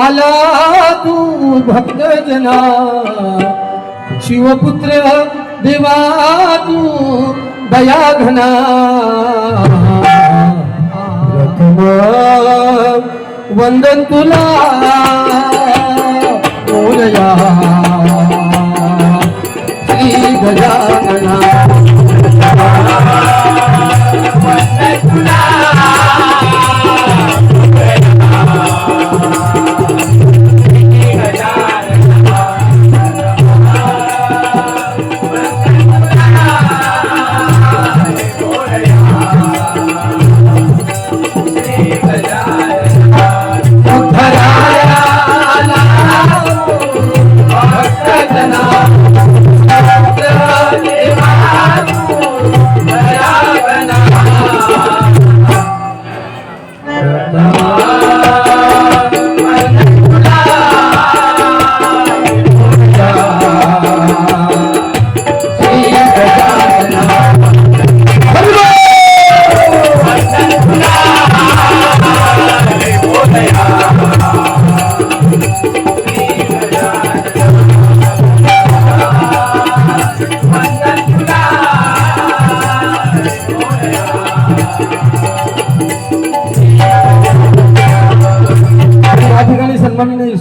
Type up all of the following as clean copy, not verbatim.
आला तू भक्त जना शिवपुत्र देवा तू दया घना प्रथम वंदन तुला बोलया श्री गजानना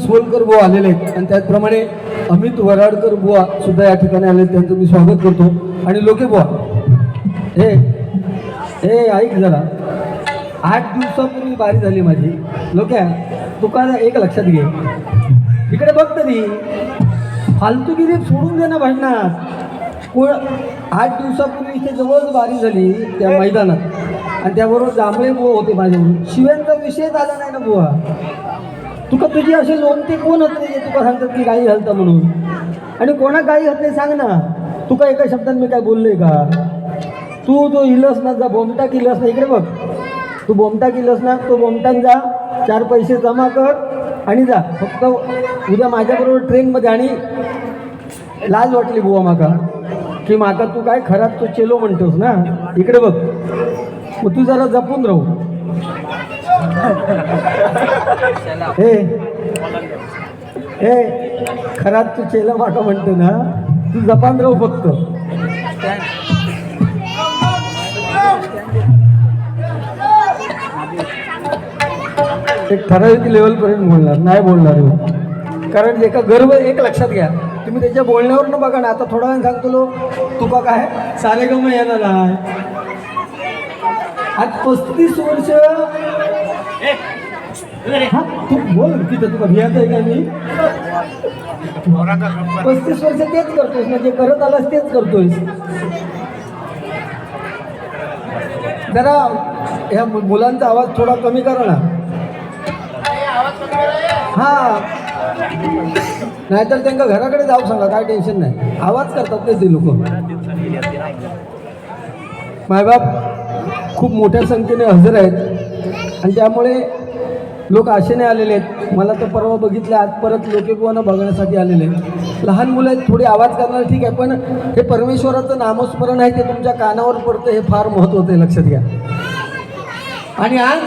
सोलकर बुवा आलेले आहेत आणि त्याचप्रमाणे अमित वराडकर बुवा सुद्धा या ठिकाणी आले, त्यांचं मी स्वागत करतो. आणि लोके बुवा हे ऐक जरा, 8 दिवसापूर्वी बारी झाली माझी. लोक्या तुका एक लक्षात घे, इकडे बघ तरी फालतूगिरी सोडून दे ना भांडणार. कोण 8 दिवसापूर्वी इथे जवळच बारी झाली त्या मैदानात आणि त्याबरोबर जांभळे बुवा होते माझ्यावरून. शिव्यांचा विषयच आला नाही ना बुवा. तुका तुझी असे लोणते कोण होते जे तुका सांगतात की गाई घालता म्हणून, आणि कोणा गाई घातले सांग ना. तुका एका शब्दात मी काय बोलले का? तू जो इलस ना, जा बोमटा किलस ना, इकडे बघ, तू बोमटा किलस ना, तो बोमटान जा, 4 पैसे जमा कर आणि जा. फक्त उद्या माझ्याबरोबर ट्रेनमध्ये. आणि लाज वाटली बुवा माका की माका तू काय खरात तो चेलो म्हणतोस ना. इकडे बघ, मग तू जरा जपून राहू. हे खरात तू चेला माका म्हणतो ना, तू जपान राहू फक्त. एक ठराविक लेवलपर्यंत बोलणार, नाही बोलणार. कारण एका गर्व एक लक्षात घ्या, तुम्ही त्याच्या बोलण्यावर न बघा ना. आता थोडा वेळ सांगतो तुका काय सारे गम येणार नाही. आज 35 वर्ष. हा तू बोल तिथं, तुका भियात आहे का? मी 35 वर्ष तेच करतोयस ना, जे करत आलास तेच करतोयस. जरा ह्या मुलांचा आवाज थोडा कमी करा ना. हा नाहीतर त्यांना घराकडे जाऊ सांगा, काय टेन्शन नाही. आवाज करतात ते लोक. मायबाप खूप मोठ्या संख्येने हजर आहेत आणि त्यामुळे लोक आशेने आलेले आहेत. मला तर परवा बघितलं, आज परत लोकेबुवांना बघण्यासाठी आलेले आहेत. लहान मुलं आहेत, थोडी आवाज करणार ठीक आहे, पण हे परमेश्वराचं नामस्मरण आहे, ते तुमच्या कानावर पडतं, हे फार महत्त्वाचं आहे, लक्षात घ्या. आणि आज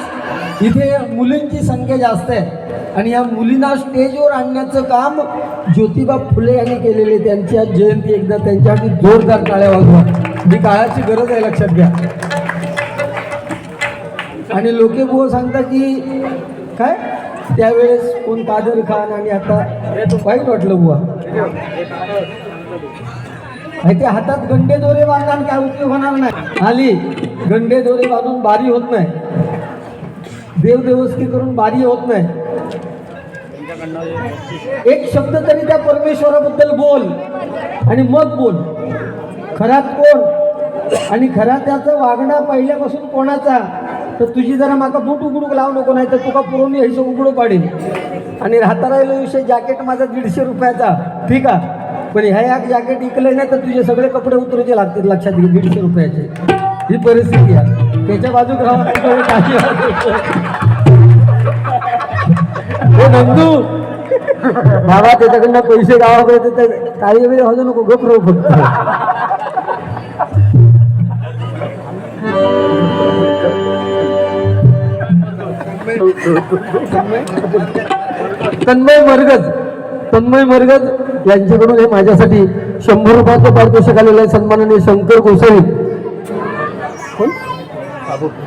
इथे मुलींची संख्या जास्त आहे आणि या मुलींना स्टेजवर आणण्याचं काम ज्योतिबा फुले यांनी केलेले. त्यांची आज जयंती, एकदा त्यांच्यासाठी जोरदार टाळ्या वाजवा. ही काळाची गरज आहे, लक्षात घ्या. आणि लोकेबुवा सांगता की काय त्यावेळेस कोण कादर खान, आणि आता वाईट वाटलं बुवा. ते हातात गंडे दोरे बांधून काय उपयोग होणार नाही. आली गंडे दोरे बांधून बारी होत नाही, देवदेवस्ती करून बारी होत नाही. एक शब्द तरी त्या परमेश्वराबद्दल बोल आणि मग बोल. खरात कोण आणि खरा त्याचं वागणं पहिल्यापासून कोणाचा. तर तुझी जरा माका बूट उघडूक लावू नको, नाही तर तुका पुरवणी हे उघडू पाडेल. आणि राहता राहिलो विषय, जॅकेट माझा 150 रुपयाचा, ठीक आहे, पण ह्या एक जॅकेट इकलं नाही तर तुझे सगळे कपडे उतरायचे लागतील, लक्षात घे. 150 रुपयाचे ही परिस्थिती आहे. त्याच्या बाजूक राहा नंदू बाबा, त्याच्याकडनं पैसे गावाकडे तर काही वेळ होऊ नको, गप राहू फक्त. तन्मय मरगज यांच्याकडून हे माझ्यासाठी 100 रुपयाचं पारितोषिक आलेलं आहे. सन्माननीय शंकर गोसावी,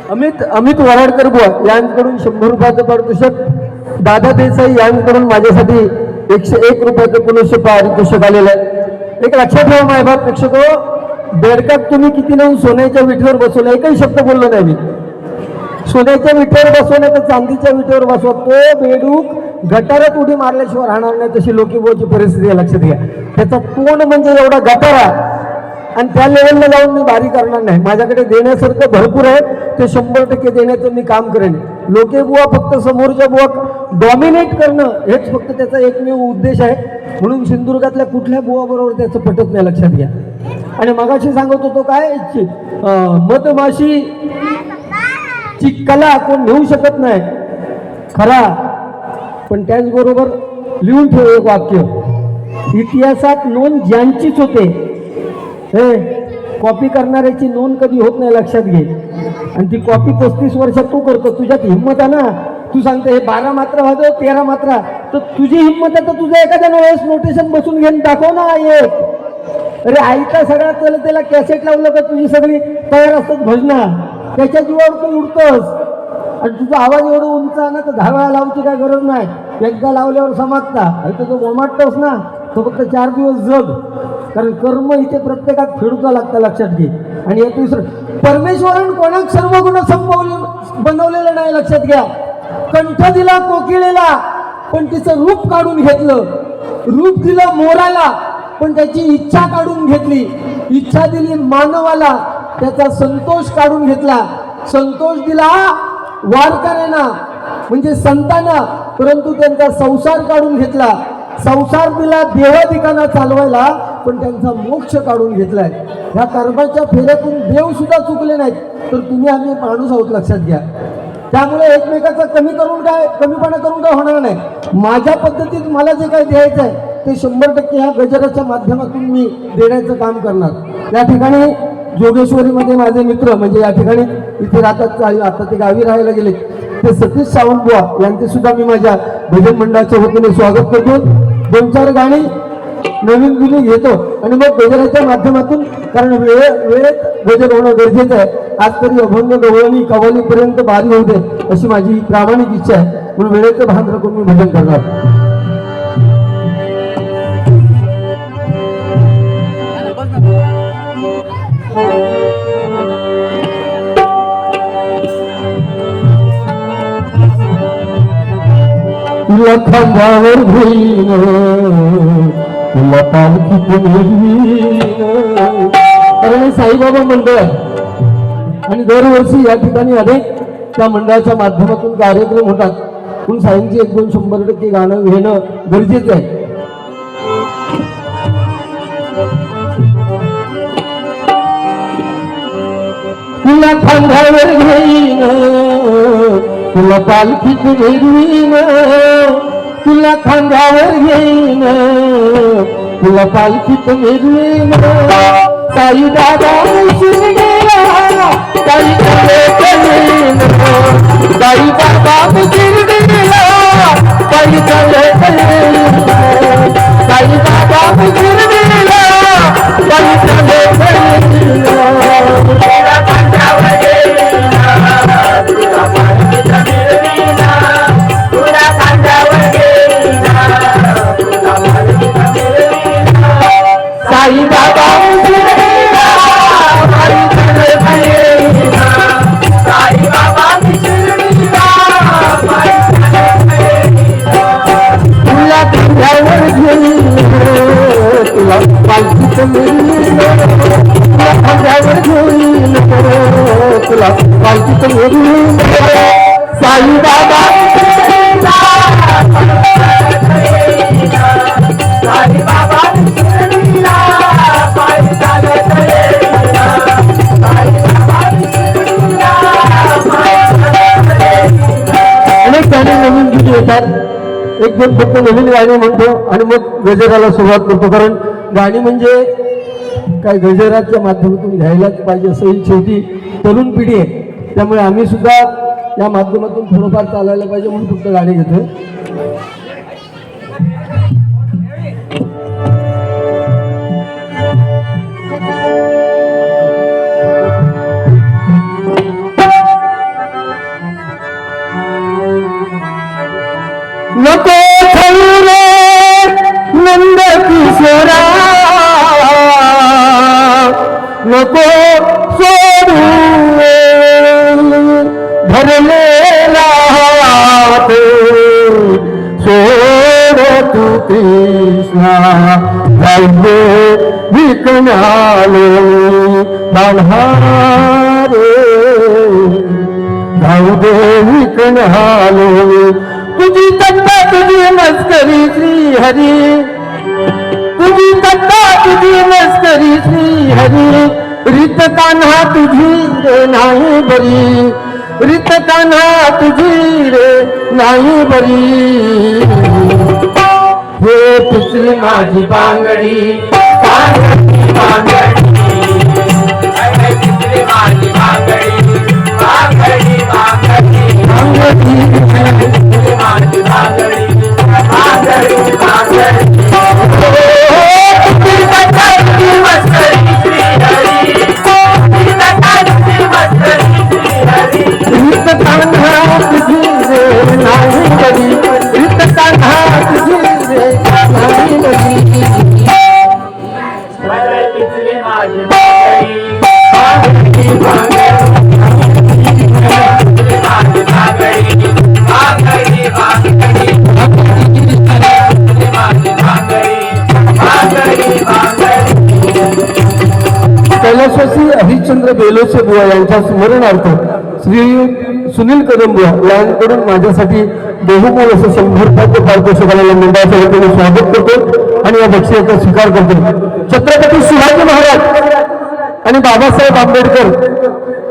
अमित वराडकर बुवा यांच्याकडून 100 रुपयाचं पारितोषिक, दादा देसाई यांच्याकडून माझ्यासाठी 101 रुपयाचं पुनश्च पारितोषिक आलेलं आहे. एक लक्षात ठेवा मायबाप प्रेक्षक, बेडकात तुम्ही किती नेऊन सोन्याच्या विटेवर बसवलं, एकही शब्द बोललो नाही मी. सोन्याच्या विटेवर बसवण्या तर चांदीच्या विटेवर बसवा, तो बेडूक गटारात उडी मारल्याशिवाय राहणार नाही. तशी लोकीबोची परिस्थिती आहे, लक्षात घ्या. त्याचा तोंड म्हणजे एवढा गटारा, आणि त्या लेवलला जाऊन मी बारी करणार नाही. माझ्याकडे देण्यासारखं भरपूर आहे, ते 100% देण्याचं मी काम करेन. लोकेबुवा फक्त समोरच्या बुवा डॉमिनेट करणं हेच फक्त त्याचा एकमेव उद्देश आहे. म्हणून सिंधुदुर्गातल्या कुठल्या बुवाबरोबर त्याचं पटत नाही, लक्षात घ्या. आणि मगाशी सांगत होतो काय, मधमाशी ची कला कोण नेऊ शकत नाही खरा, पण त्याचबरोबर लिहून ठेव एक वाक्य, इतिहासात नोंद ज्यांचीच होते, हे कॉपी करणाऱ्याची नोंद कधी होत नाही, लक्षात घे. आणि ती कॉपी 35 वर्षात तू करतो, तुझ्यात हिंमत आहे ना. तू सांगते हे 12 मात्रा वाजव 13 मात्रा, तर तुझी हिंमत आहे तर तुझं एखाद्या वेळेस नोटेशन बसून घेऊन दाखव ना एक. अरे आईचा सगळा चल, त्याला कॅसेट लावलं का तुझी सगळी तयार असतात भजना, त्याच्या जीवावर तू उडतोस. आणि तुझा आवाज एवढं उंच आहे ना, तर 10 वेळा लावची काय गरज नाही, एकदा लावल्यावर समाजता. अरे तो गोमाटतोस ना, तो फक्त 4 दिवस जग, कारण कर्म इथे प्रत्येकात फेडूचा लागतं, लक्षात घे. आणि एक दुसरं, परमेश्वरानं कोणाक सर्व गुण बनवलेलं नाही, लक्षात घ्या. कंठ दिला कोकिळेला, पण तिचं रूप काढून घेतलं. रूप दिलं मोराला, पण त्याची इच्छा काढून घेतली. इच्छा दिली मानवाला, त्याचा संतोष काढून घेतला. संतोष दिला वारकऱ्यांना म्हणजे संतांना, परंतु त्यांचा संसार काढून घेतला. संसार दिला देवाधिकांना चालवायला, पण त्यांचा मोक्ष काढून घेतलाय. ह्या कर्माच्या फेऱ्यातून देव सुद्धा चुकले नाहीत, तर तुम्ही आम्ही माणूस आहोत, लक्षात घ्या. त्यामुळे एकमेकाचा कमीपणा करून काय होणार नाही. माझ्या पद्धतीत मला जे काही द्यायचं आहे ते 100% ह्या गजराच्या माध्यमातून मी देण्याचं काम करणार. या ठिकाणी जोगेश्वरीमध्ये माझे मित्र म्हणजे या ठिकाणी इथे राहतात, आता ते गावी राहायला गेले, ते सतीश सावंत बुवा यांचे सुद्धा मी माझ्या भजन मंडळाच्या वतीने स्वागत करतो. 2-4 गाणी नवीन जुनी घेतो आणि मग गजराच्या माध्यमातून, कारण वेळेत गजर होणं गरजेचं आहे. आज तरी अभंग गवळणी कवालीपर्यंत बारी होऊ दे अशी माझी प्रामाणिक इच्छा आहे. म्हणून वेळेचं भान राखून मी भजन करणार. तुला खांद्यावर घेईन, तुला पालखीत नेईन. कारण साईबाबा मंडळ आणि दरवर्षी या ठिकाणी अनेक त्या मंडळाच्या माध्यमातून कार्यक्रम होतात. म्हणून साईंची 100% गाणं घेणं गरजेचं आहे. तुला खांद्यावर घेईन, तुला पालखीत नेईन. तुला खांद्यावर घेईन, तुला पालखीत नेईन. साई दादा शिरडीला, साई कलेन, साई बाबा शिरडीला, साई कलेन, साई बाबा शिरडीला, साई कलेन. साई बाबा तुला खांद्यावर घेईन, तुला पालखीत नेईन. तुला खांद्यावर घेईन, तुला पालखीत नेईन. साई बाबा साई बाबा अनेक गाणी नवीन जुनी येतात. 1-2 फक्त नवीन गाणी म्हणतो आणि मग गजराला सुरुवात करतो. कारण गाणी म्हणजे काय गजराच्या माध्यमातून घ्यायलाच पाहिजे असं ही शेवटी तरुण पिढी आहे. त्यामुळे आम्ही सुद्धा या माध्यमातून थोडंफार चालायला पाहिजे म्हणून फक्त गाडी घेतोय. नको ठरले नंद किशोरा नको सोडू भरलेला हात सोड तू कृष्णा जाऊ विकणालो बांधारे जाऊ दे विकणालो तुझी दत्ता तुझी मस्करी श्री हरी तुझी दत्ता तुझी मस्करी श्री हरी रीत कान्हा तुझी रे नाही बरी रीत कान्हा तुझी रे नाही बरी हे पिचली माझी बांगडी बांगडी पिचली माझी बांगडी बांगडी बांगडी माझी बांगडी बांगडी बांगडी कैलासवासी हरिश्चंद्र बेलोसे बुवा यांच्या स्मरणार्थ श्री सुनील कदम बुवा यांकडून माझ्यासाठी बहुमोल असं 100 पारितोषिकाला मंडळाच्या वतीने स्वागत करतो आणि या बक्षिसाचा स्वीकार करतो. छत्रपती शिवाजी महाराज आणि बाबासाहेब आंबेडकर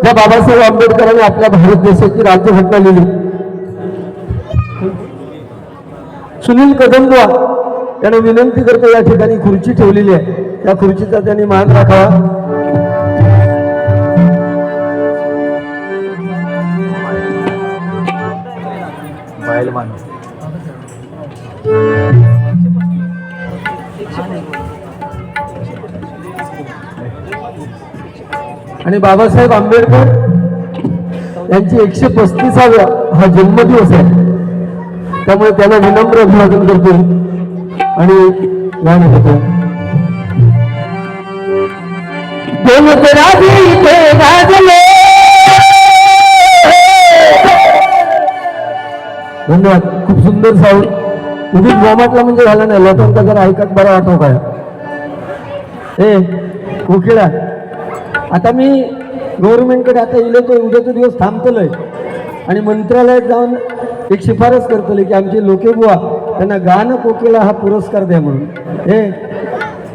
या बाबासाहेब आंबेडकरांनी आपल्या भारत देशाची राज्यघटना लिहिली. सुनील कदम बुवा यांना विनंती करतो या ठिकाणी खुर्ची ठेवलेली आहे त्या खुर्चीचा त्यांनी मान राखावा. आणि बाबासाहेब आंबेडकर यांची 135वा हा जन्मदिवस आहे त्यामुळे त्यांना विनम्र अभिवादन करतो आणि गाणं होतो. धन्यवाद. खूप सुंदर साऊंड उगीच गोमातला म्हणजे झाला नाही लोकांचा जरा ऐकत बरा वाटव काय. ए कोकिळा आता मी गव्हर्नमेंटकडे आता इले तो उद्याचा दिवस थांबतलोय आणि मंत्रालयात जाऊन एक शिफारस करतले की आमचे लोके बुवा त्यांना गाणं कोकिळा हा पुरस्कार द्या म्हणून. हे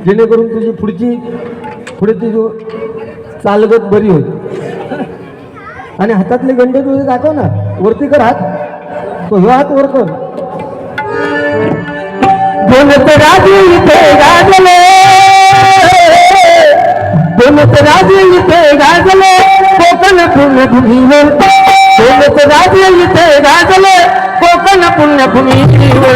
जेणेकरून तुझी पुढे तुझी चालगत बरी होईल. आणि हातातले गंडे तुझे दाखव ना वरती कर हात तो ह्यो हात वर कर. राजे इथे गाजले राजे इथे गाजले कोकण पुण्यभूमीवर राजे इथे गाजले कोकण पुण्यभूमीवर.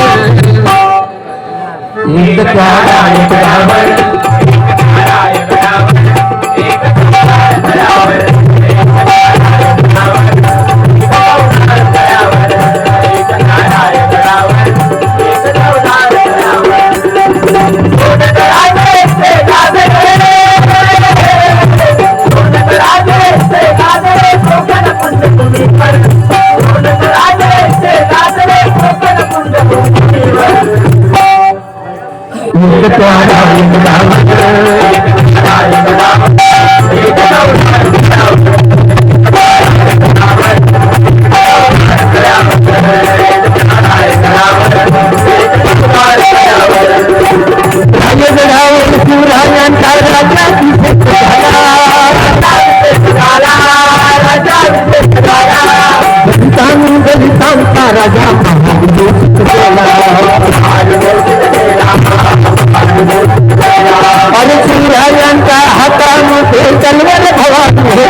हातामध्ये तलवार भवानी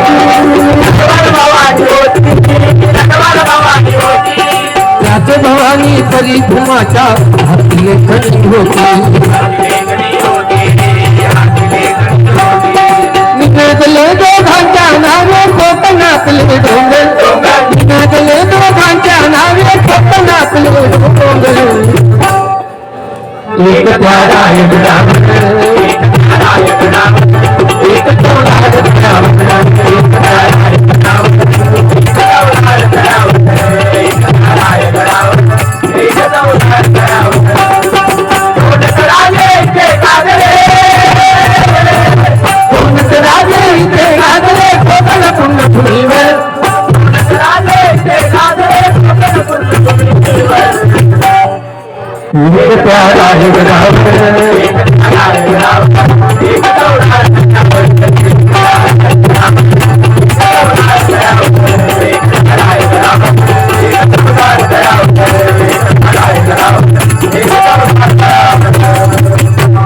आणि तरी घुमाच्या हातले खडी होती निघाले दोघांच्या नावे कोकणातले डोंगर निघाले दोघांच्या नावे कोकणातले डोंगर एक प्यारा एक डांगर एक तोडा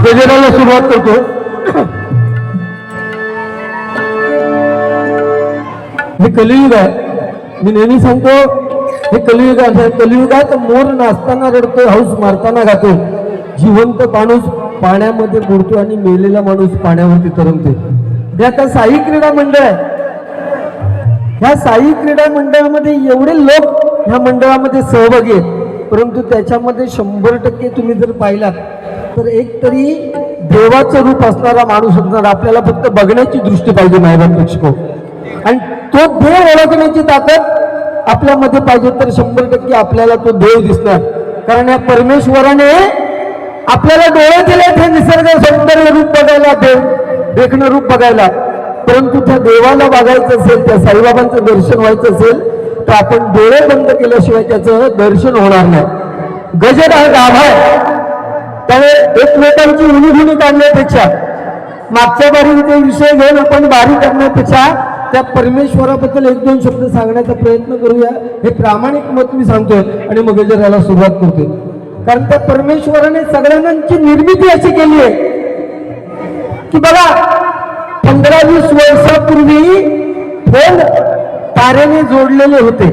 गजराला सुरुवात करतो. हे कलियुग आहे. मी नेहमी सांगतो हे कलियुग आहे. कलियुगात मोर नाचताना रडतो, हौस मारताना गातो. जिवंत माणूस पाण्यामध्ये बुडतो आणि मेलेला माणूस पाण्यावरती तरंगतो. हे आता साई क्रीडा मंडळ आहे. ह्या साई क्रीडा मंडळामध्ये एवढे लोक ह्या मंडळामध्ये सहभागी आहेत, परंतु त्याच्यामध्ये 100% तुम्ही जर पाहिलात तर एक तरी देवाचं रूप असणारा माणूस असणार. आपल्याला फक्त बघण्याची दृष्टी पाहिजे मायबाप प्रेक्षको, आणि तो देव ओळखण्याची ताकद आपल्यामध्ये पाहिजे तर 100% आपल्याला तो देव दिसणार. कारण या परमेश्वराने आपल्याला डोळे दिलेत हे निसर्ग सौंदर्य रूप बघायला, देव देखणं रूप बघायला, परंतु त्या देवाला बघायचं असेल, त्या साईबाबांचं दर्शन व्हायचं असेल तर आपण डोळे बंद केल्याशिवाय त्याचं दर्शन होणार नाही. गजर हा गाभा आहे. त्यामुळे एकमेकांची उणीधुणी काढण्यापेक्षा, मागच्या बारी ते विषय घेऊन आपण बारी करण्यापेक्षा त्या परमेश्वराबद्दल 1-2 शब्द सांगण्याचा प्रयत्न करूया. हे प्रामाणिक मत मी सांगतोय आणि मग गजराला सुरुवात करतोय. कारण त्या परमेश्वराने सगळ्यांची निर्मिती अशी केली आहे की बघा 15-20 वर्षापूर्वी फोन तारेने जोडलेले होते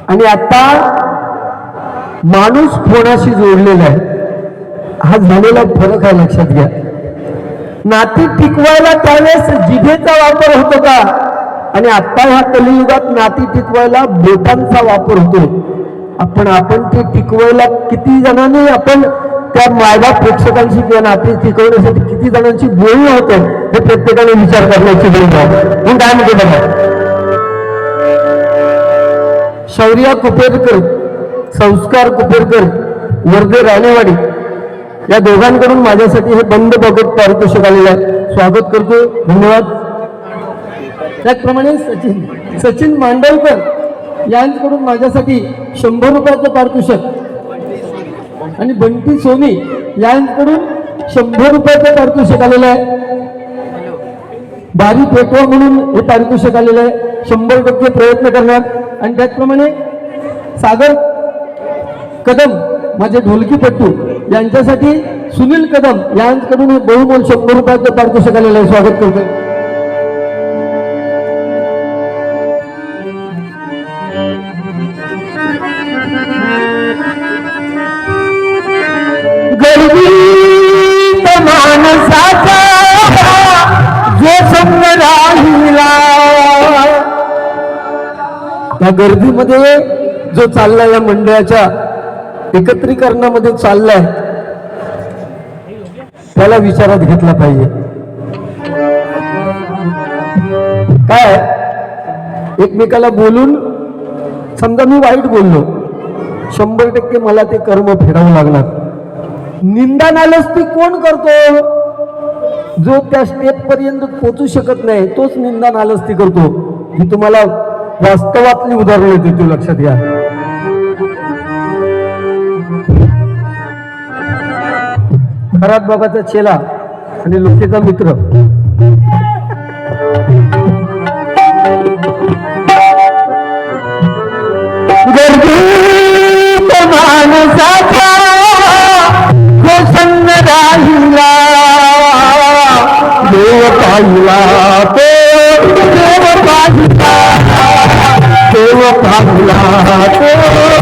आणि आता माणूस फोनाशी जोडलेला आहे. हा झालेला फरक आहे, लक्षात घ्या. नाती टिकवायला त्यावेळेस जिभेचा वापर होत होता आणि आता ह्या कलियुगात नाती टिकवायला बोटांचा वापर होतो. आपण ते टिकवायला किती जणांनी आपण त्या मायबाप प्रेक्षकांशी किंवा नाते टिकवण्यासाठी किती जणांची बोलणी होते हे प्रत्येकाने विचार करण्याची गरज आहे. म्हणून काय म्हणते बघा, शौर्या कुपेरकर, संस्कार कुपेरकर, वर्धे राणेवाडी या दोघांकडून माझ्यासाठी हे बंद बघत पारितोषिक आलेलं आहे. स्वागत करतो, धन्यवाद. त्याचप्रमाणे सचिन मांडवकर यांच्याकडून माझ्यासाठी 100 रुपयाचं पारितोषिक आणि बंटी सोनी यांच्याकडून 100 रुपयाचं पारितोषिक आलेलं आहे. बारी पेटवा म्हणून हे पारितोषिक आलेलं आहे. 100% प्रयत्न करणार. आणि त्याचप्रमाणे सागर कदम माझे ढोलकीपट्टू यांच्यासाठी सुनील कदम यांच्याकडून हे बहुमोल 100 रुपयाचं पारितोषिक आलेलं आहे. स्वागत करतो. माणसाचा जो संग राहिला, त्या गर्दीमध्ये जो चाललाय, या मंडळाच्या एकत्रीकरणामध्ये चाललाय, त्याला विचारात घेतला पाहिजे. काय एकमेकाला बोलून समजा मी वाईट बोललो, 100% मला ते कर्म फेडावं लागणार. निंदा नालस्ती कोण करतो? जो त्या स्टेप पर्यंत पोहोचू शकत नाही तोच निंदा नालस्ती करतो. ही तुम्हाला वास्तवातली उदाहरणे देतो, लक्षात घ्या. खरात बाबाचा चेला आणि लोकेचा मित्र. गर्दीत माणसाचा जो संग राहिला, देव पाहिला तो, देव पाहिला, देव पाहिला तो.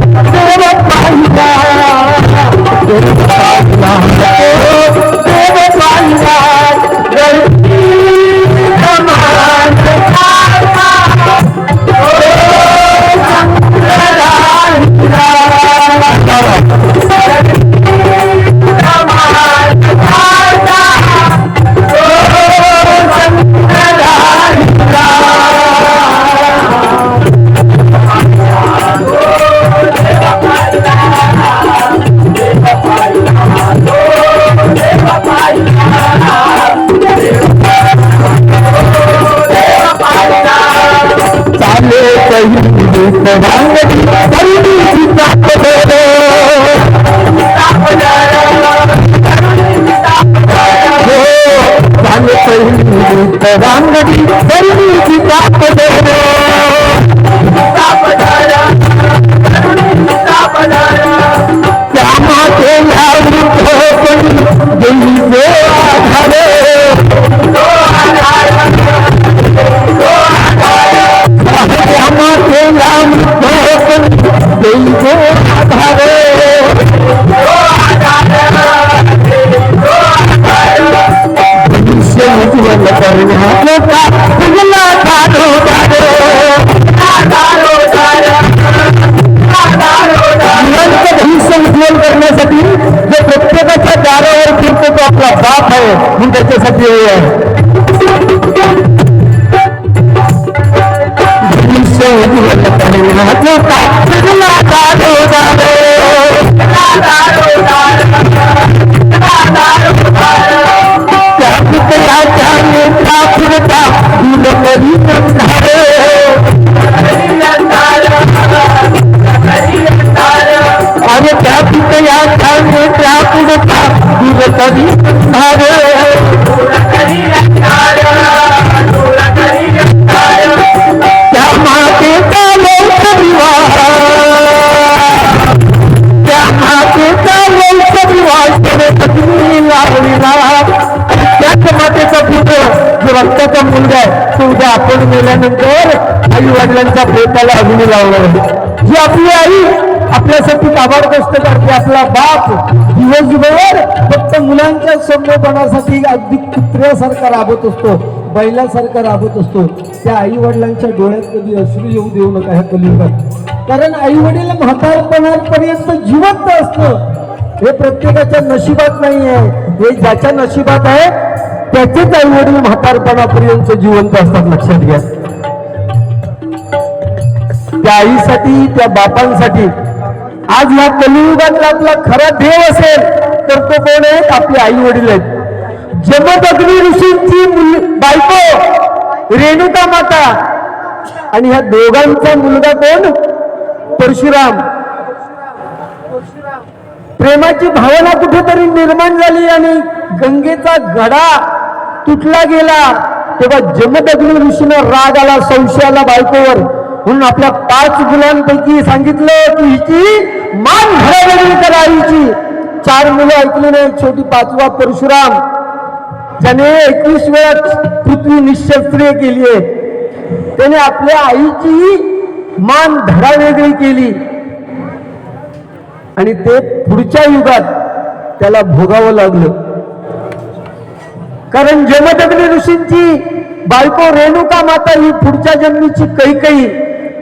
रांगडी तरुणीची ताप धरो त्या मातेला वृद्धपणी देई जो आधार त्या मातेला वृद्धपणी देई जो आधार उज्ज्वल करण्याचा फुगला भविष्य उज्ज्वल करण्यासाठी जो प्रत्येकाच्या दारावर फिरतो तो आपला बाप आहे म्हणून त्याच्यासाठी भविष्य उज्ज्वल करण्याचा फुगला अरे त्या पितया छाने त्या पुढता दूर कधी त्या मातेचा लोक विवाह त्या मातेचा लोक विवाह लावलेला त्याच मातेचा पुत्र जो रक्ताचा मुलगा आहे तो उद्या आपण मेल्यानंतर आई वडिलांच्या प्रेताला अग्नी लावणार आहे जी आपली आई आपल्यासाठी काबाड कष्ट करते आपला बाप दिवसभर फक्त मुलांच्या संगोपनासाठी अगदी कुत्र्यासारखा राबत असतो बैलासारखा राबत असतो त्या आई वडिलांच्या डोळ्यात कधी अश्रू येऊ देऊ नका ह्या कलियुगात कारण आई वडील म्हातारपणापर्यंत जिवंत असतं हे प्रत्येकाच्या नशिबात नाही आहे हे ज्याच्या नशिबात आहे त्याचेच आई वडील म्हातारपणापर्यंत जिवंत असतात लक्षात घ्या त्या आईसाठी त्या बापांसाठी आज या कलियुगातला आपला खरा देव असेल तर तो कोण आहे आपले आई वडील आहेत जमदग्नी ऋषींची बायको रेणुका माता आणि ह्या दोघांचा मुलगा कोण परशुराम प्रेमाची भावना कुठेतरी निर्माण झाली आणि गंगेचा घडा तुटला गेला तेव्हा जमदग्नी ऋषींना राग आला संशयाला बायकोवर म्हणून आपल्या 5 मुलांपैकी सांगितलं की हिची मान घडावेगळी करा आईची 4 मुलं ऐकली नाही छोटी 5वा परशुराम ज्याने 21 वेळा पृथ्वी निशस्त्रिय केली आहे त्याने आपल्या आईची मान धडावेगळी केली आणि ते पुढच्या युगात त्याला भोगावं लागलं कारण जमदग्नी ऋषींची बायको रेणुका माता ही पुढच्या जन्मीची कैकेयी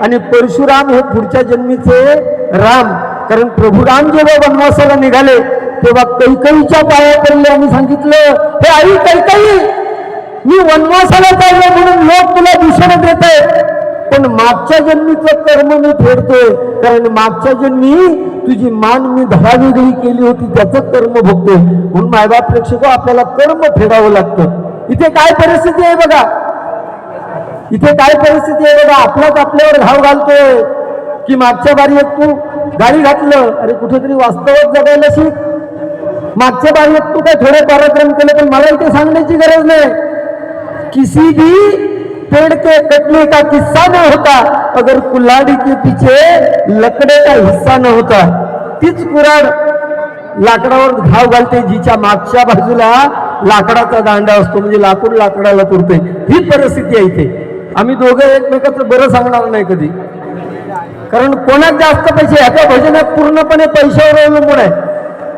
आणि परशुराम हे पुढच्या जन्मीचे राम कारण प्रभू राम जेव्हा वनवासाला निघाले तेव्हा कैकेयीच्या पाया पडले आणि सांगितलं हे आई कैकेयी मी वनवासाला चाललो म्हणून लोक तुला दूषण देत आहेत पण मागच्या जन्मीचं कर्म मी फेडतोय कारण मागच्या जन्मी तुझी मान मी धडावेगळी केली होती त्याचं कर्म भोगतोय म्हणून मायबाप प्रेक्षक आपल्याला कर्म फेडावं लागतं इथे काय परिस्थिती आहे बघा इथे काय परिस्थिती आहे बघा आपलाच आपल्यावर घाव घालतोय की मागच्या बारीत तू गाडी घातलं अरे कुठेतरी वास्तवात जगायला शिक मागच्या बारीत तू काय थोडे पराक्रम केले पण मला इथे सांगण्याची गरज नाही किसी भी पेड़ के कटने का किस्सा न होता अगर कुल्हाड़ी के पीछे लकड़े का हिस्सा न होता तीच कुऱ्हाड लाकडावर घाव घालते जिच्या मागच्या बाजूला लाकडाचा दांडा असतो म्हणजे लाकूड लाकडाला तुरते ही परिस्थिती आहे इथे आम्ही दोघे एकमेकाचं बरं सांगणार नाही कधी कारण कोणात जास्त पैसे ह्याच्या भजनात पूर्णपणे पैशावर अवलंबून आहे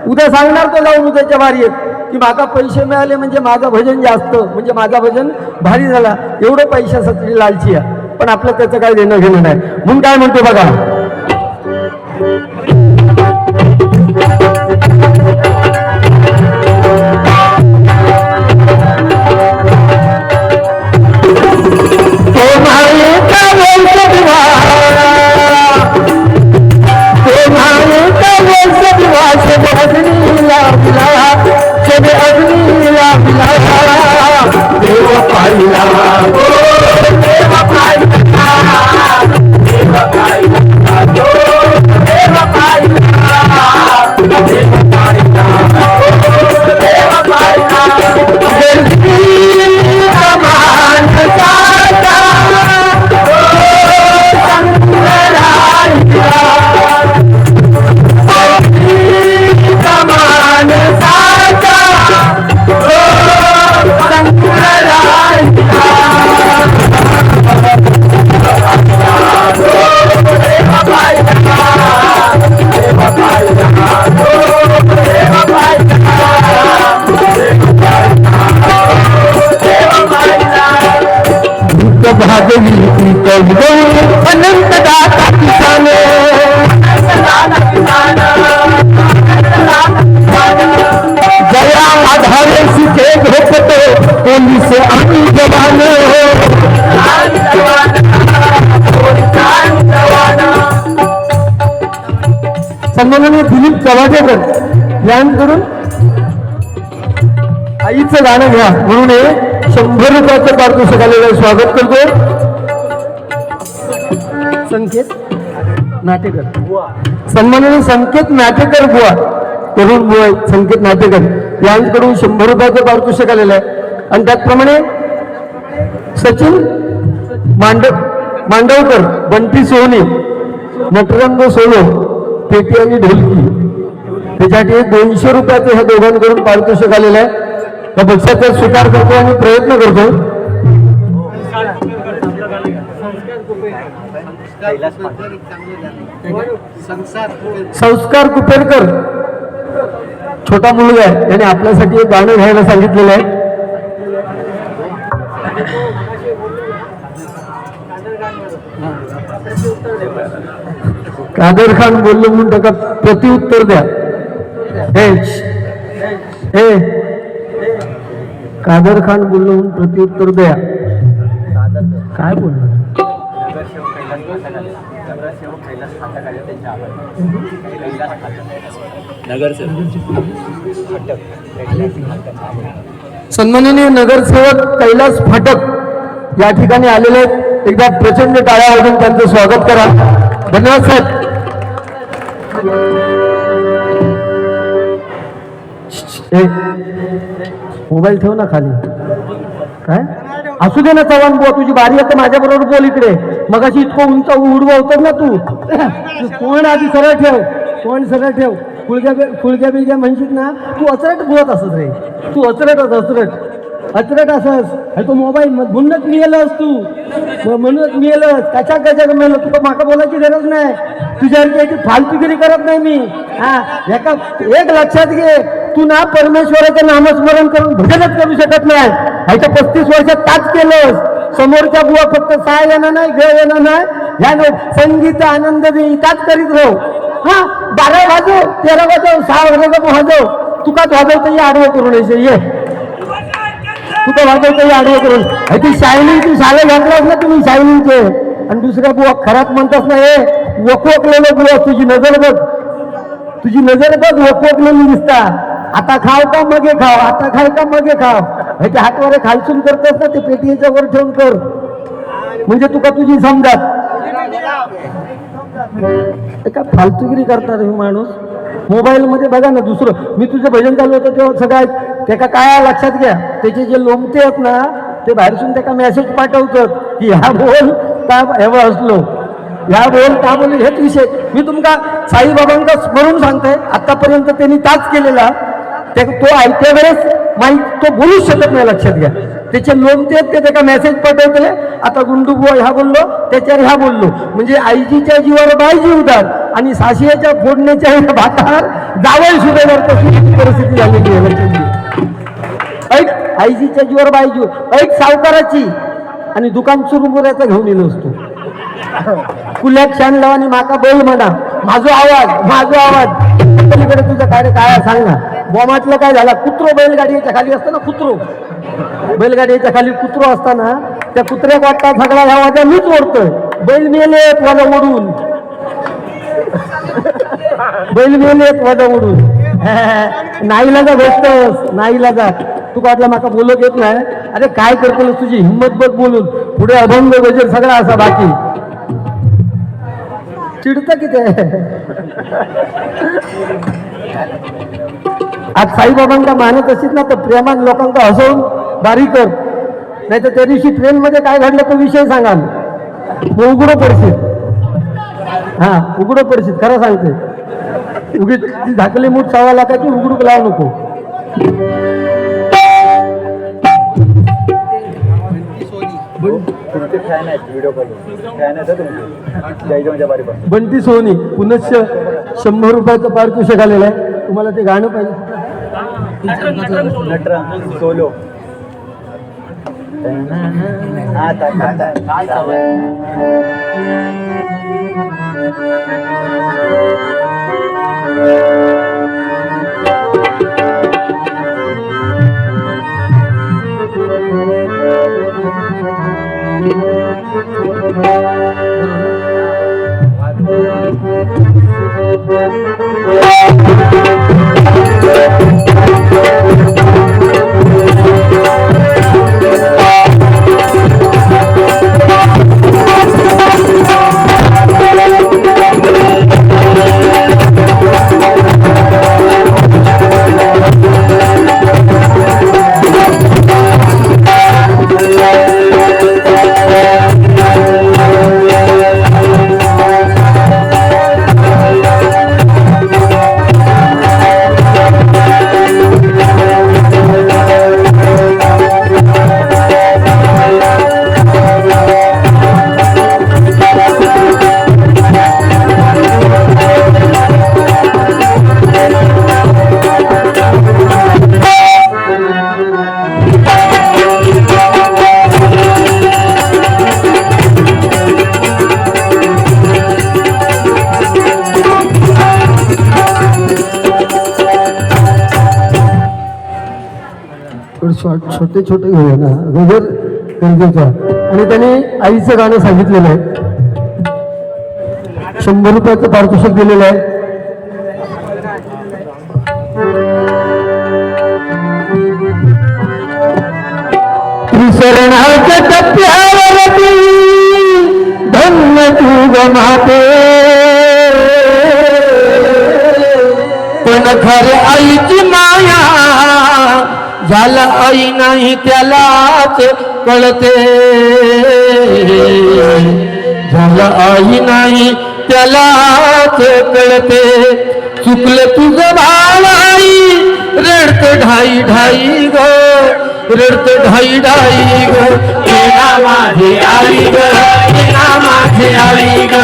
उद्या सांगणार तो जाऊन उद्याच्या वारीत की माझा पैसे मिळाले म्हणजे माझं भजन जास्त म्हणजे माझा भजन भारी झाला एवढं पैशासाठी लालची आहे पण आपलं त्याचं काय देणं घेणं नाही म्हणून काय म्हणतो बघा देव पाहिला जय गौरी अनंत दाता किसान जया आधारे सीते झोपतो पोलीस आणि जवान सन्माननीय दिलीप चव्हाणकर यांकडून आईचं गाणं घ्या म्हणून 100 रुपयाचं पारितोषिक आलेलं स्वागत करतो. संकेत नाटेकर सन्माननीय संकेत नाटेकर बुवा तरुण बुवा संकेत नाटेकर यांकडून 100 रुपयाचं पारितोषिक आलेलं आहे. आणि त्याचप्रमाणे सचिन मांडवकर बंटी सोहनी नटरंग सोलो पेटी आणि ढोलकी त्याच्यासाठी 200 रुपयाचं ह्या दोघांकडून पारितोषिक आलेलं आहे. त्या बक्षाचा स्वीकार करतो आणि प्रयत्न करतो. संस्कार कुपेरकर छोटा मुलगा आहे त्याने आपल्यासाठी एक गाणं घ्यायला सांगितलेलं आहे. कादर खान बोललो म्हणून त्याला प्रतिउत्तर द्या. हे कादर खान बोललो म्हणून प्रतिउत्तर द्या. काय बोलणार सन्माननीय नगरसेवक कैलास फाटक या ठिकाणी आलेले आहेत. एकदा प्रचंड टाळ्या वाजवून त्यांचं स्वागत करा. धन्यवाद साहेब. मोबाईल ठेव ना खाली. काय असू दे ना चव्हाण बुवा तुझी बारी आहे तर माझ्या बरोबर बोल इकडे. मगाशी इतकं उंच उडवा होतं ना तू कोण आधी सरळ ठेव. कोण सरळ ठेव. खुळग्या बिळग्या म्हणशील ना तू अचरट बोलत असत रे. तू अचरट असस. तो मोबाईल म्हणूनच मिळेलच तू म्हणूनच मिळेलच कशा मिळेल. तुला माका बोलायची गरज नाही. तुझ्यासारखी फालतूगिरी करत नाही मी. हा एक लक्षात घे तू ना परमेश्वराचं नामस्मरण करून भजनच करू शकत नाही. 35 वर्षात ताच केलंस. समोरच्या बुवा फक्त 6 येणार नाही घ येणार नाही ह्या संगीत आनंद दे ताच करीत राहू. हा 12 वाजव 13 वाजव 6 वाजव तुका वाजवता ये आडवं करून ये तुका वाजवता ये आडवं करून. ती शायनिंगची शाळे घातलास ना तुम्ही शायनिंगचे. आणि दुसऱ्या बुवा खरात म्हणतात ना हे वकवकलेलं बुवा तुझी नजर बघ वकवकलेली दिसता. आता खाव का मगे खाव. आता खाय का मगे खाव. ह्याच्या हातवारे खालसून करतस ना ते पेटीच्या वर ठेवून कर म्हणजे तुका तुझी समजात. काय फालतूगिरी करतात हे माणूस. मोबाईल मध्ये बघा ना दुसरं मी तुझं भजन चालू होतं तेव्हा सगळ्यात त्याका काय लक्षात घ्या त्याचे जे लोमते आहेत ना ते बाहेरसून त्याला मेसेज पाठवतात की ह्या बोल का एवढं असलो ह्या बोल का बोल. हेच विषय मी तुमका साईबाबांका स्मरून सांगतोय. आतापर्यंत त्यांनी ताच केलेला तो ऐकत्या वेळेस माहीत तो बोलूच शकत नाही. लक्षात घ्या त्याचे लोमते ते त्याला मेसेज पाठवतले. आता गुंडू बुवा ह्या बोललो त्याच्यावर ह्या बोललो म्हणजे आईजीच्या जीवावर बाईजी उदार आणि साशियाच्या फोडण्याच्या भातावर जावळ सुधार तशी परिस्थिती झालेली आहे. लक्षात घ्या. ऐक आईजीच्या जीवावर बाईजी ऐक सावकाराची आणि दुकान सुरू करायचा घेऊन येलो असतो. कुल्यात शान लावानी माका बैल म्हणा माझा आवाज पलीकडे तुझं काय सांग ना. बॉमातलं काय झाला कुत्रो बैलगाडीच्या खाली असतं ना कुत्रो बैलगाडीच्या खाली कुत्रो असताना त्या कुत्र्याक वाटता सगळा ह्या वाजा मीच ओढतोय. बैल मेलेत वाजा ओढून नाईलाजा भेटतस नाईलाजा. तू वाटला माका बोलत येत नाही. अरे काय करतो तुझी हिंमत बघ बोलून पुढे अभंग गजर सगळा असा बाकी चिडतं की ते. आज साईबाबांका मानत असेल ना तर प्रेमान लोकांका हसवून बारी कर. नाही तर त्या दिवशी ट्रेन मध्ये काय घडलं तो विषय सांगाल उघडं पडशील. हा उघडं पडशील खरं सांगते. उगी ती झाकली मूठ 1.25 लाखाची उघडूक लावू नको. बंटी सोनी पुनश्च 100 रुपयाचं पारितोषिक आलेलं आहे. तुम्हाला ते गाणं पाहिजे. छोटे छोटे घेऊया ना गजर गरजेचा. आणि त्याने आईचं गाणं सांगितलेलं आहे. 100 रुपयाचं पारितोषिक दिलेलं आहे. त्रिशरणाच्या टप्प्यावरती धन्य तू गमाते, पण खरे आईची माया ज्याला आई नाही त्यालाच कळते. ज्याला आई नाही त्यालाच कळते. चुकलं तुझं बाळ आई रडत ढाई ढाई ग, रडत ढाई ढाई ग. येना माझी आई ग, येना माझी आई ग,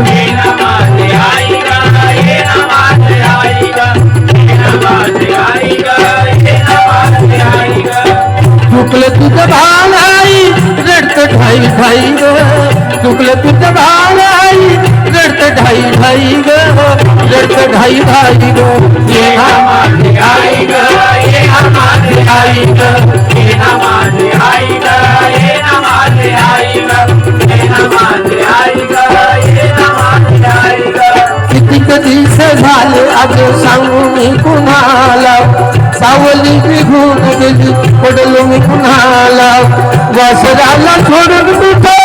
येना माझी आई ग, येना माझी आई ग, येना माझी आई ग, येना माझी आई ग. चुकलं तुझं बाळ आई रडत ढाई ढाई ग, चुकलं तुझं बाळ आई रडत ढाई ढाई ग, रडत ढाई ढाई ग. येना माझी आई ग, येना माझी आई ग, येना माझी आई ग, येना माझी आई ग, येना माझी आई ग, येना माझी आई ग. कितीक दिवस झाले आज सांगू मी कुणाला, सावली निघून गेली पडलो मी कुणाला. वासराला सोडून कुठे,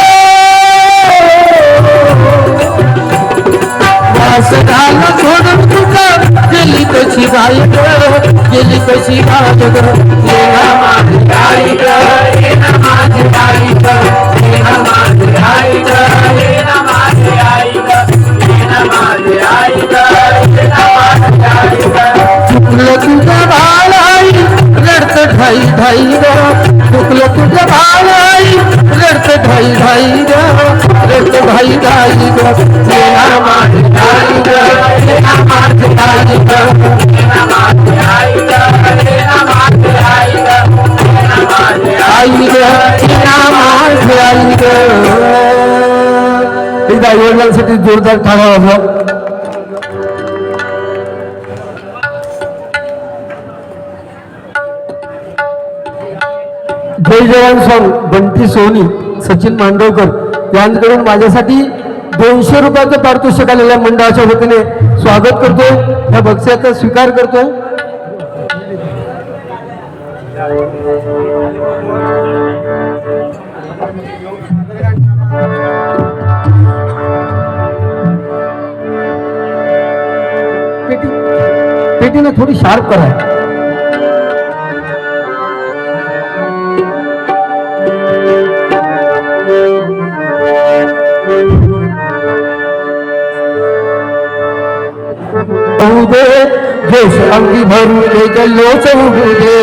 वासराला सोडून कुठं गेली कशी गाय ग, गेली कशी गाय ग. येना माझी आई ग, येना माझी आई ग, येना माझी आई ग, येना माझी आई ग, येना माझी आई ग, येना माझी आई ग. चुकलं तुझं बाळ आई रडत ढाई ढाई ग, चुकलं तुझं बाळ आई रडत ढाई ढाई ग, रडत ढाई ढाई ग. येना माझी आई ग, येना माझी आई ग, येना माझी आई ग, येना माझी आई ग, येना माझी आई ग, येना माझी आई ग. एकदा योजनांसाठी जोरदार ठाणा वाजवा. जय जवान सॉंग बंटी सोनी सचिन मांडवकर यांच्याकडून माझ्यासाठी 200 रुपयाचं पारितोषिक आलेल्या मंडळाच्या वतीने स्वागत करतो. या बक्षिसाचा स्वीकार करतो. पेटीने थोडी शार्प करा. जोश अंगी भरू दे जल्लोष होऊ दे.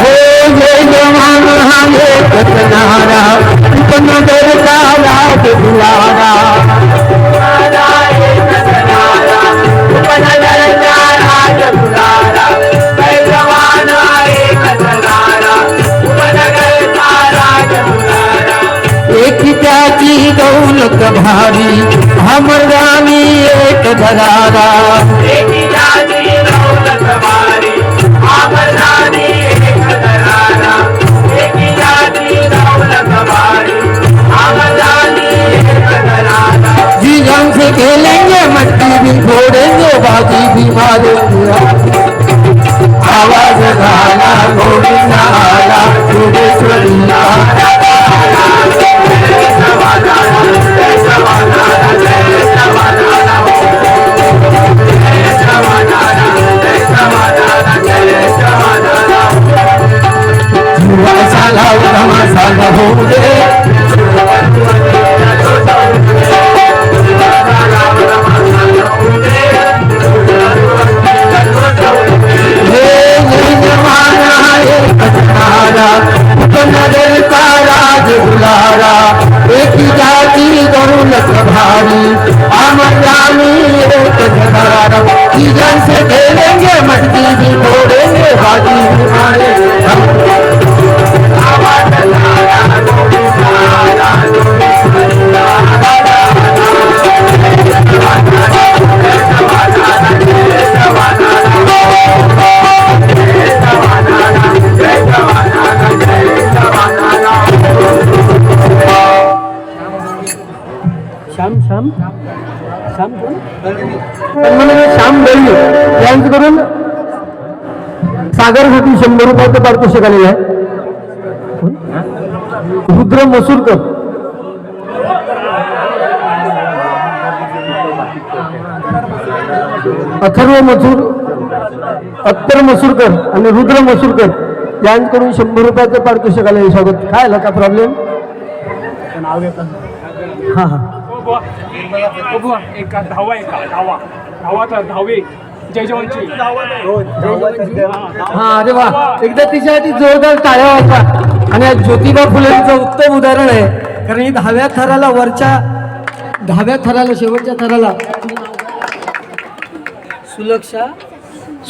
हे जवान हा एक कचनारा पण डरकाला दौलत भारी हमर रानी एक धरारा जी जान से खेलेंगे मट्टी भी फोड़ेंगे बाजी भी मारेंगे आवाज गाना गोविंदा आला जोगेश्वरी साला साला हो दे एक जाति दौलत भारी अमर रानी एक धरारा जीवन से खेलेंगे मटकी भी फोड़ेंगे बाजी भी मारेंगे श्याम श्याम श्याम कोण श्याम बेळी यांच्याकडून सागरसाठी 100 रुपयाचं पारितोषिक आलेलं आहे. रुद्र मसूरकर अत्तर मसूरकर आणि रुद्र मसूरकर यांच्याकडून 100 रुपयाचं पारितोषिक आलेलं. स्वागत. काय आला का प्रॉब्लेम? हा हा एक धावा धावा तर धावे जय जवानची. हा अरे वा एकदा तिच्यासाठी जोरदार टाळ्या वाजवा. आणि ज्योतिबा फुलेंचं उत्तम उदाहरण आहे. कारण ही 10व्या थराला शेवटच्या थराला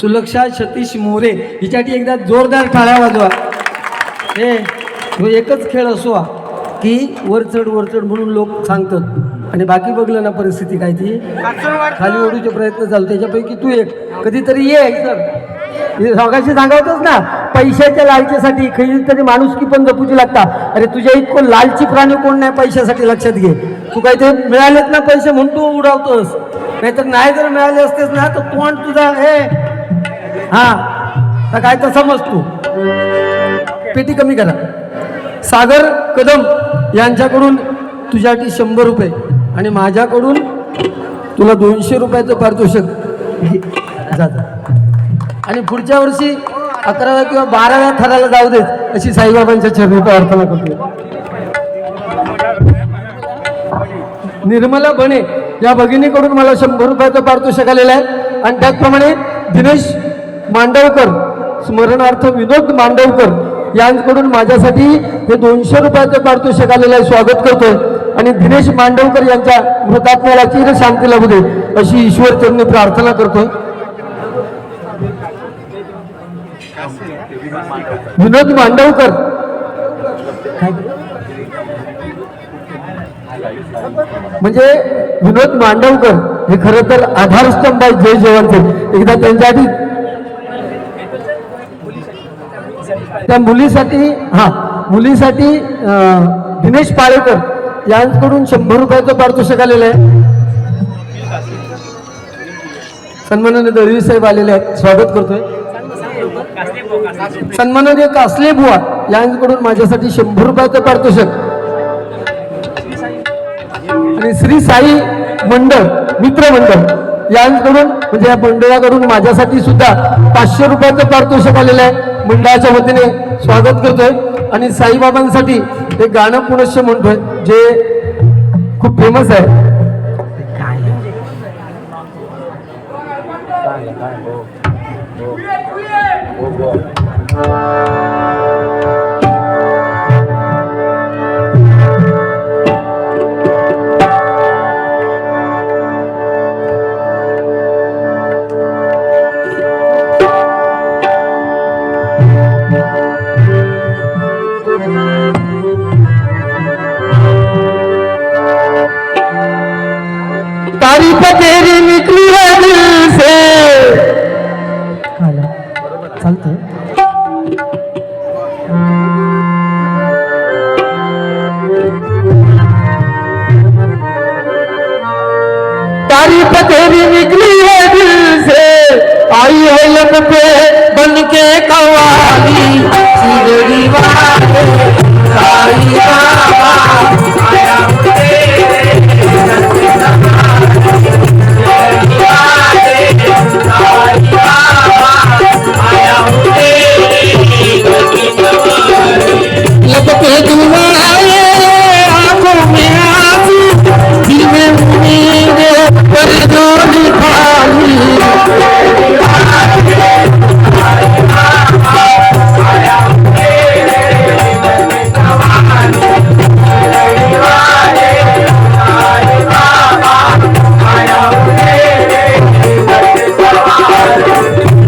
सुलक्षा सतीश मोरे हिच्यासाठी एकदा जोरदार टाळ्या वाजवा. हे एकच खेळ असो की वरचढ म्हणून लोक सांगतात आणि बाकी बघलं ना परिस्थिती काय ती खाली ओढूचे प्रयत्न चालू. त्याच्यापैकी तू एक कधीतरी ये सर सगळ्याशी सांगावतच ना. पैशाच्या लालचीसाठी कधीतरी माणुसकी पण जपूची लागता. अरे तुझ्या इतकं लालची प्राणी कोण नाही पैशासाठी. लक्षात घे. तू काय ते मिळालेत ना पैसे म्हणून तू उडवतोस. नाहीतर नाही जर मिळाले असतेस ना तर तोंड तुझा तर काय तर समज तू. पेटी कमी करा. सागर कदम यांच्याकडून तुझ्यासाठी 100 रुपये आणि माझ्याकडून तुला 200 रुपयाचं पारितोषिक जातं. आणि पुढच्या वर्षी 11व्या किंवा 12व्या थराला जाऊ देत अशी साईबाबांच्या चरणी प्रार्थना करतो. निर्मला बने या भगिनीकडून मला 100 रुपयाचं पारितोषिक आलेलं आहे. आणि त्याचप्रमाणे दिनेश मांडवकर स्मरणार्थ विनोद मांडवकर यांकडून माझ्यासाठी हे 200 रुपयाचं पारितोषिक आलेलं आहे. स्वागत करतोय. आणि दिनेश मांडवकर यांच्या मृतात्म्याला चिर शांती लाभू दे अशी ईश्वर चरणी प्रार्थना करतोय. विनोद मांडवकर म्हणजे विनोद मांडवकर हे खरं तर आधारस्तंभ आहे जय जवानचे. एकदा त्यांच्यासाठी त्या मुलीसाठी दिनेश पाळेकर यांकडून 100 रुपयाचं पारितोषिक आलेलं आहे. सन्माननीय दळवी साहेब आलेले आहेत. स्वागत करतोय. सन्माननीय कासले बुवा यांकडून माझ्यासाठी 100 रुपयाचं पारितोषिक. आणि श्री साई मंडळ मित्र मंडळ यांकडून म्हणजे या मंडळाकडून माझ्यासाठी सुद्धा 500 रुपयाचं पारितोषिक आलेलं आहे. मंडळाच्या वतीने स्वागत करतोय. आणि साईबाबांसाठी एक गाणं पुनश्च म्हणतोय जे खूप फेमस आहे. चालतं. तारीफ तेरी निकली है दिल से, आई है लब पे बन के कवाली, शिरडी वाले साईं बाबा आया तेरे दर पे सवारी, शिरडी वाले साईं बाबा आया तेरे दर पे सवारी। लब पे दुआएं, आंखों में आंसू, दिल में उम्मीद पर डोली खाली,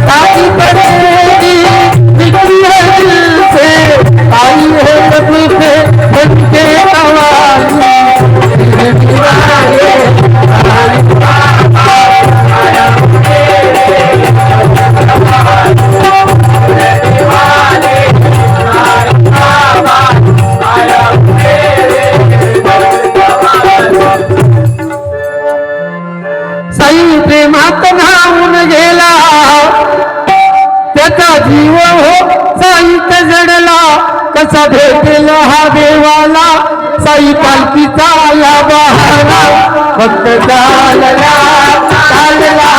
ताकि पड़ेगी निकली है दिल से, आई है लब पे बन के कवाली, शिरडी वाले साईं बाबा आया तेरे शिरडी वाले साईं बाबा आया साई प्रेमात न्हावून गेला, त्याचा जीव हो साईत जडला, कसा भेटेला हा देवाला, साई पालखीचा आला बहारा, फक्त चालला चालला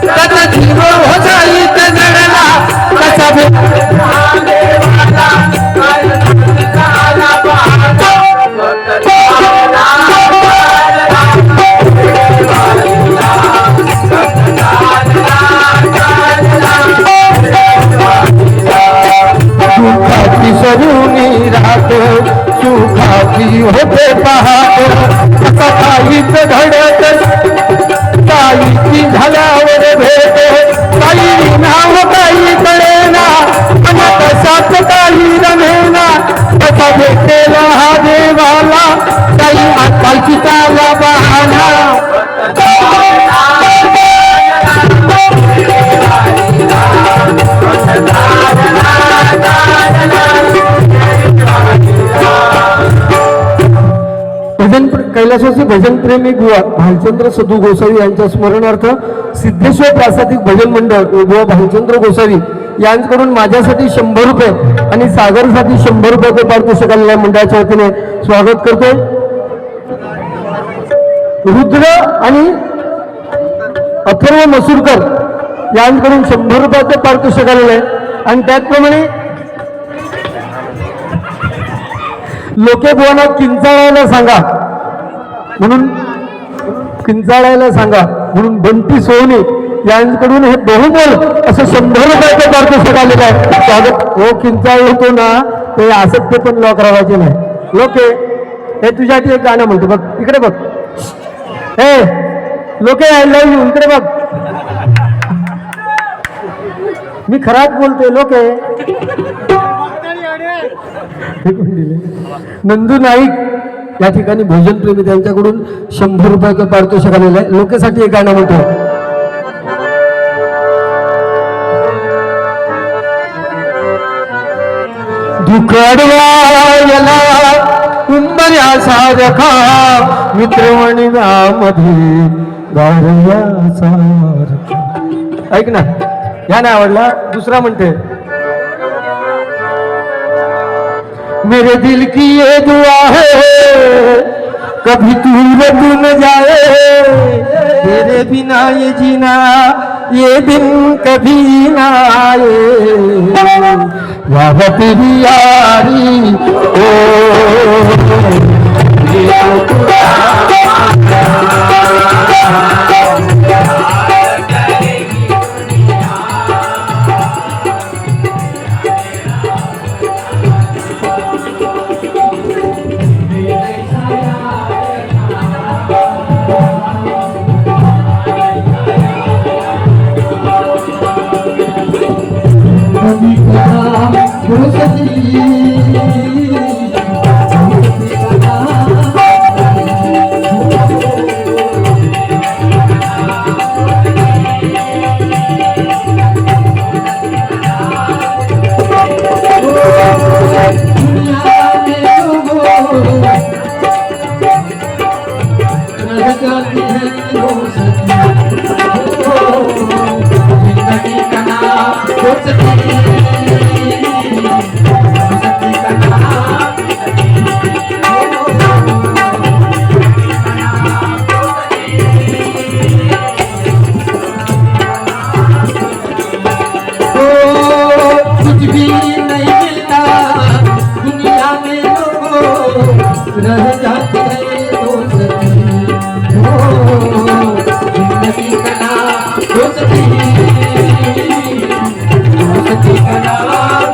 त्याचा जीव हो साईत जडला, कसा सुखाची सरुणी राहतो, सुखाची होते पाहतो, सकाळीच घडत काहीची झाल्यावर भेट, काही नाव काही कळेना, मनात साथ काही रमेना, कसा भेटेला हा देवाला, काही पालखीचा आला बहाना. कैलासवासी भजन प्रेमी बुवा भालचंद्र सदू गोसावी यांच्या स्मरणार्थ सिद्धेश्वर प्रासादिक भजन मंडळ बुवा भालचंद्र गोसावी यांच्याकडून माझ्यासाठी 100 रुपये आणि सागरसाठी 100 रुपये पारितोषिक आलेल्या मंडळाच्या वतीने स्वागत करतोय. रुद्र आणि अथर्व मसूरकर यांच्याकडून 100 रुपयाचे पारितोषिक आलेले आहे आणि त्याचप्रमाणे लोके बुवांना किंचाळायला सांगा म्हणून बंटी सोहनी यांच्याकडून हे बहुमोल असं 100 रुपयाचं पारितोषिक आलेलं आहे. स्वागत हो. किंचाळ होतो ना ते असत ते पण लॉक राहायचे नाही. लोके हे तुझ्यासाठी एक गाणं म्हणतो बघ, इकडे बघ. हे लोके आय लव्ह यू, इकडे बघ. मी खराब बोलतोय लोके. नंदू नाईक या ठिकाणी भोजन प्रेमी त्यांच्याकडून 100 रुपयाचं पारितोषिक आलेलं आहे. लोकेसाठी एक गाणं म्हणतो. दुखडवायला उंबऱ्यासारखा मित्रमणीमध्ये गारव्यासारखा. ऐक ना, या नाही आवडला. दुसरा म्हणते, मेरे दिल की ये दुआ है कभी तू न जाए, तेरे बिना ये जीना ये दिन कभी ना आए, वाह तेरी यारी ओ कुछ भी नहीं मिलता दुनिया में तो रह जाते हैं दोस्ती जिंदगी का नाम दोस्ती दोस्ती का नाम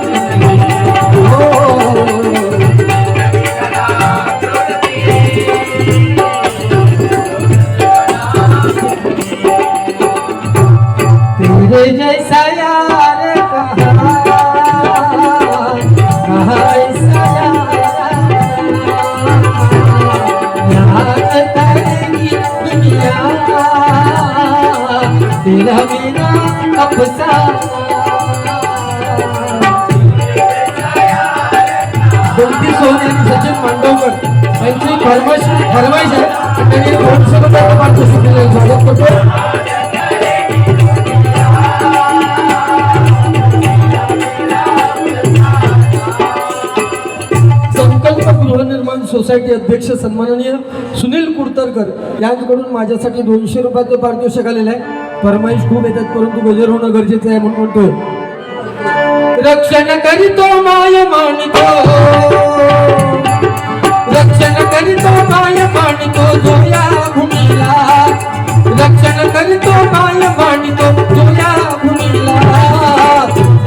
तेरे जैसा यार कहाँ ऐसा याद करेगी दुनिया तेरा मेरा अफसाना कोणती सोने सचिन मांडवकर यांची फरमाईश आहे त्यांनी 200 रुपये पारितोषिक दिले स्वागत करतो गृहनिर्माण सोसायटी अध्यक्ष सन्माननीय सुनील कुडतरकर यांच्याकडून माझ्यासाठी 200 रुपयाचं पारितोषिक आलेलं आहे. फरमाईश खूप येतात परंतु गजर होणं गरजेचं आहे म्हणून म्हणतोय. रक्षण करीतो माय मानितो रक्षण करीतो माय मानितो जो या भूमीला रक्षण करीतो माय मानितो जो या भूमीला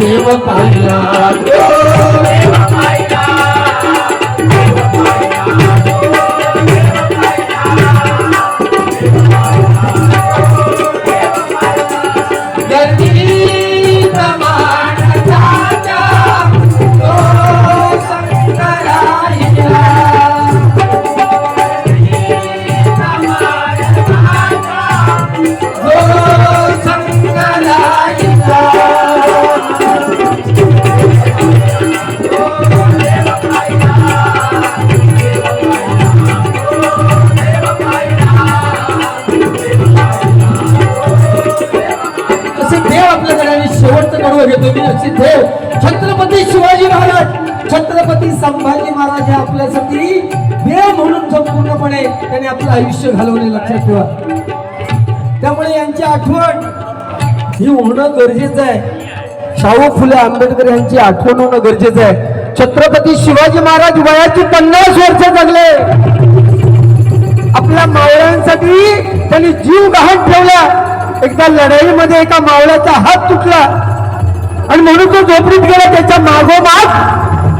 देव पाहिला देव पाहिला छत्रपती शिवाजी महाराज छत्रपती संभाजी महाराज हे आपल्यासाठी देव म्हणून संपूर्णपणे त्यांनी आपलं आयुष्य घालवले लक्षात ठेवा. त्यामुळे यांची आठवण ही होणं गरजेचं आहे. शाहू फुले आंबेडकर यांची आठवण होणं गरजेचं आहे. छत्रपती शिवाजी महाराज वयाची 50 वर्ष जगले. आपल्या मावळ्यांसाठी त्यांनी जीव गहाण ठेवला. एकदा लढाईमध्ये एका मावळ्याचा हात तुटला आणि म्हणून तो झोपडीत गेला. त्याच्या मागोमाग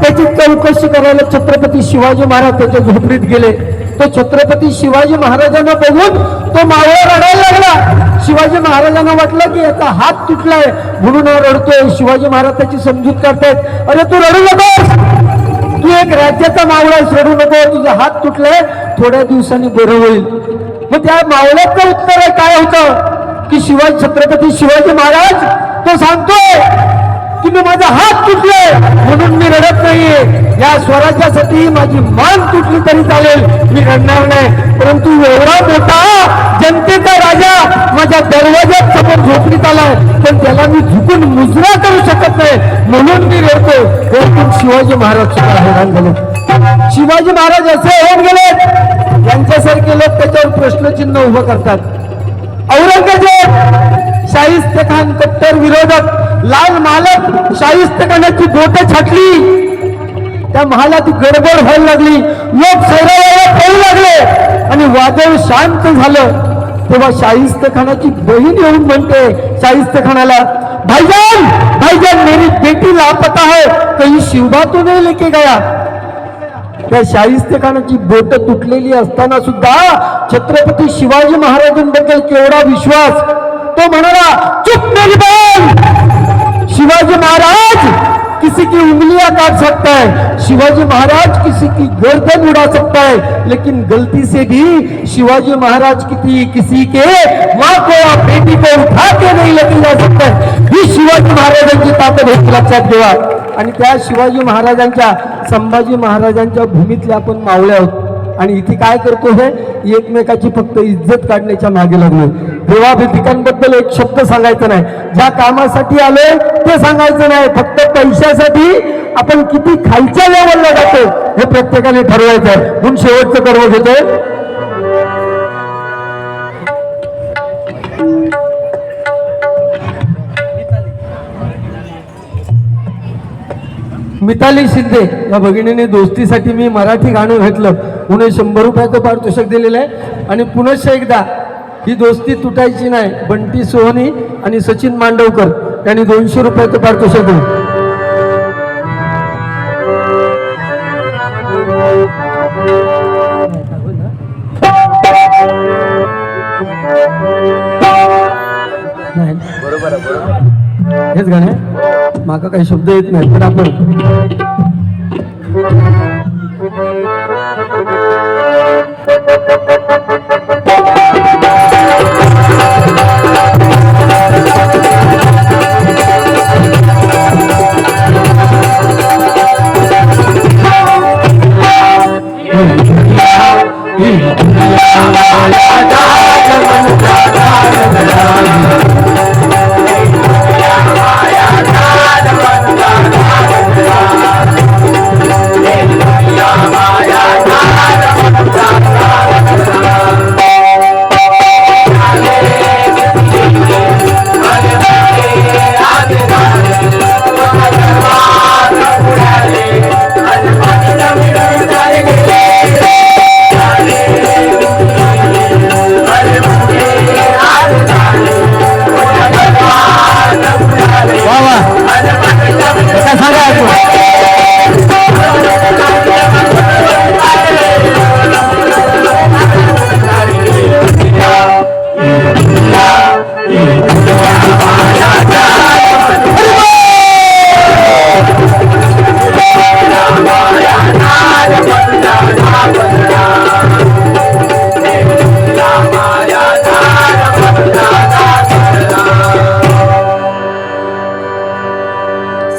त्याची चौकशी करायला छत्रपती शिवाजी महाराज त्याच्या झोपडीत गेले. तो छत्रपती शिवाजी महाराजांना बघून तो मावळा रडायला लागला. शिवाजी महाराजांना वाटलं की याचा हात तुटलाय म्हणून हा रडतोय. शिवाजी महाराज त्याची समजूत करतायत. अरे तू रडू नकोस, तू एक राज्याचा मावळा आहेस, रडू नको, तुझा हात तुटलाय, थोड्या दिवसांनी बरं होईल. मग त्या मावळ्याचं उत्तर आहे काय होतं की छत्रपती शिवाजी महाराज तो सांगतोय की मी माझा हात तुटले म्हणून मी रडत नाहीये. या स्वराज्यासाठी माझी मान तुटली तरी चालेल, मी रडणार नाही. परंतु एवढा मोठा जनतेचा राजा माझ्या दरवाज्यात समोर झोपडीत आलाय पण त्याला मी झुकून मुजरा करू शकत नाही म्हणून मी रडतो. वरतून शिवाजी महाराज सुद्धा हैराण झाले. शिवाजी महाराज असे होऊन गेले यांच्यासारखे लोक त्याच्यावर प्रश्नचिन्ह उभं करतात. औरंगजेब शाहिस्तेखान कट्टर विरोधक लाल मालक शाहिस्तेखानाची बोटं छाटली. त्या महालात गडबड व्हायला लागली, लोक सैरावाला पळू लागले आणि वादळ शांत झालं. तेव्हा शाहिस्तेखानाची बहीण येऊन म्हणते शाहिस्तेखानाला, भाईजान भाईजान मेरी बेटी लापता है, कहीं शिवबा तो नहीं लेके गया. त्या शाहिस्तेखानाची बोट तुटलेली असताना सुद्धा छत्रपती शिवाजी महाराजांबद्दल केवढा विश्वास. तो म्हणाला, चुप मेरी बहन, शिवाजी महाराज किसी की उंगलियां काट सकता है, शिवाजी महाराज किसी की गर्दन उड़ा सकता है, लेकिन गलती से भी शिवाजी महाराज किसी के माँ को या बेटी को उठा के नहीं लेके जा सकता. ही शिवाजी महाराजांची ताकद हे लक्षात ठेवा. आणि त्या शिवाजी महाराजांच्या संभाजी महाराजांच्या भूमीतले आपण मावळे आहोत आणि इथे काय करतो हे एकमेकाची फक्त इज्जत काढण्याच्या मागे लागलो. देवाभितिकांबद्दल एक शब्द सांगायचं नाही, ज्या कामासाठी आलोय ते सांगायचं नाही, फक्त पैशासाठी आपण किती खालच्या लेवलला जातो हे प्रत्येकाने ठरवायचं आहे. म्हणून शेवटचं कर्म घेतोय. मिताली शिंदे या भगिनीने दोस्तीसाठी मी मराठी गाणं घेतलं म्हणून 100 रुपयाचं पारितोषिक दिलेलं आहे. आणि पुनश्च एकदा ही दोस्ती तुटायची नाही, बंटी सोहनी आणि सचिन मांडवकर यांनी 200 रुपयाचं पारितोषिक दिलं. बरोबर हेच गाणे माका काही शब्द येत नाहीत पण आपण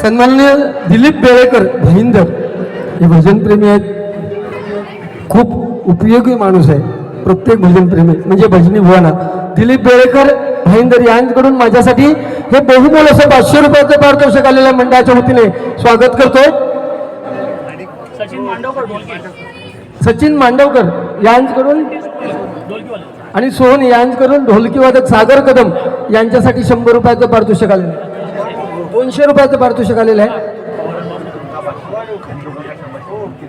सन्माननीय दिलीप बेळेकर भाईंदर हे भजनप्रेमी आहेत, खूप उपयोगी माणूस आहे. प्रत्येक भजनप्रेमी म्हणजे भजनी भुवाना दिलीप बेळेकर भाईंदर यांच्याकडून माझ्यासाठी हे बहुमोल असं 500 रुपयाचं पारितोषिक आलेल्या मंडळाच्या वतीने स्वागत करतोय. सचिन मांडवकर यांच्याकडून आणि सोहन यांच्याकडून ढोलकीवादक सागर कदम यांच्यासाठी 100 रुपयाचं पारितोषिक आलेलं आहे. 200 रुपयाचं पारितोषिक आलेलं आहे.